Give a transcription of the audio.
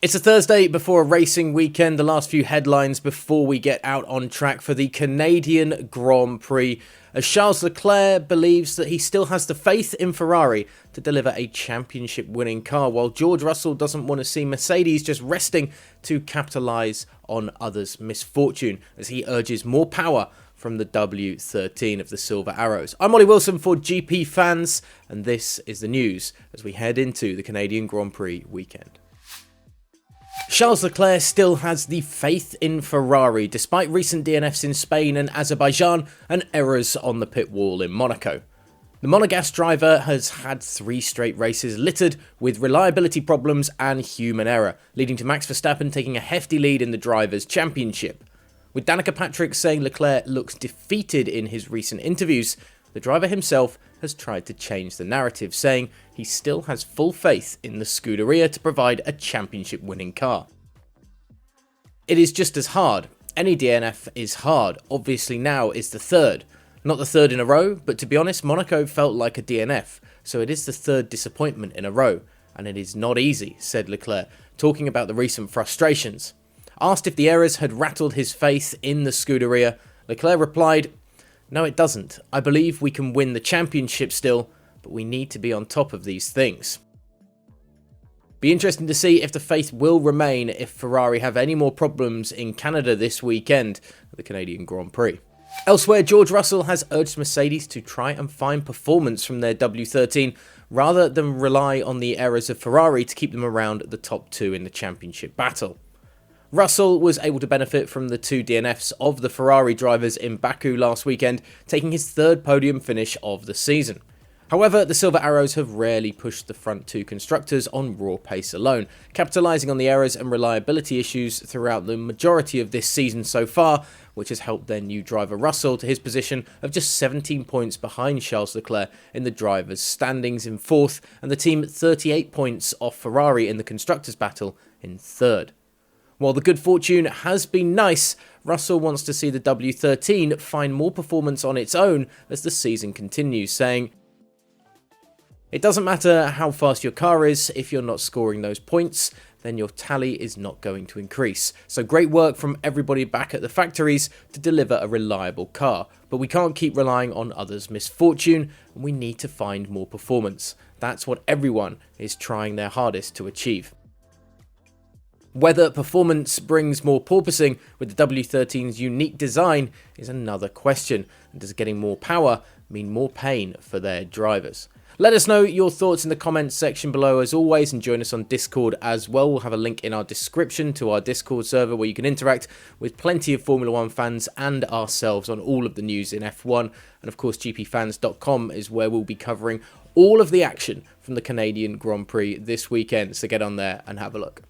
It's a Thursday before a racing weekend. The last few headlines before we get out on track for the Canadian Grand Prix, as Charles Leclerc believes that he still has the faith in Ferrari to deliver a championship-winning car, while George Russell doesn't want to see Mercedes just resting to capitalise on others' misfortune, as he urges more power from the W13 of the Silver Arrows. I'm Ollie Wilson for GPFans, and this is the news as we head into the Canadian Grand Prix weekend. Charles Leclerc still has the faith in Ferrari, despite recent DNFs in Spain and Azerbaijan and errors on the pit wall in Monaco. The Monegasque driver has had 3 straight races littered with reliability problems and human error, leading to Max Verstappen taking a hefty lead in the Drivers' Championship. With Danica Patrick saying Leclerc looks defeated in his recent interviews, the driver himself has tried to change the narrative, saying he still has full faith in the Scuderia to provide a championship-winning car. It is just as hard. Any DNF is hard. Obviously now is the third. Not the third in a row, but to be honest, Monaco felt like a DNF, so it is the third disappointment in a row, and it is not easy, said Leclerc, talking about the recent frustrations. Asked if the errors had rattled his faith in the Scuderia, Leclerc replied, "No, it doesn't. I believe we can win the championship still, but we need to be on top of these things." Be interesting to see if the faith will remain if Ferrari have any more problems in Canada this weekend at the Canadian Grand Prix. Elsewhere, George Russell has urged Mercedes to try and find performance from their W13 rather than rely on the errors of Ferrari to keep them around the top 2 in the championship battle. Russell was able to benefit from the 2 DNFs of the Ferrari drivers in Baku last weekend, taking his 3rd podium finish of the season. However, the Silver Arrows have rarely pushed the front 2 constructors on raw pace alone, capitalising on the errors and reliability issues throughout the majority of this season so far, which has helped their new driver Russell to his position of just 17 points behind Charles Leclerc in the drivers' standings in 4th, and the team 38 points off Ferrari in the constructors' battle in 3rd. While the good fortune has been nice, Russell wants to see the W13 find more performance on its own as the season continues, saying, "It doesn't matter how fast your car is, if you're not scoring those points, then your tally is not going to increase. So great work from everybody back at the factories to deliver a reliable car, but we can't keep relying on others' misfortune, and we need to find more performance. That's what everyone is trying their hardest to achieve." Whether performance brings more porpoising with the W13's unique design is another question, and does getting more power mean more pain for their drivers? Let us know your thoughts in the comments section below as always, and join us on Discord as well. We'll have a link in our description to our Discord server where you can interact with plenty of Formula 1 fans and ourselves on all of the news in F1, and of course GPFans.com is where we'll be covering all of the action from the Canadian Grand Prix this weekend, so get on there and have a look.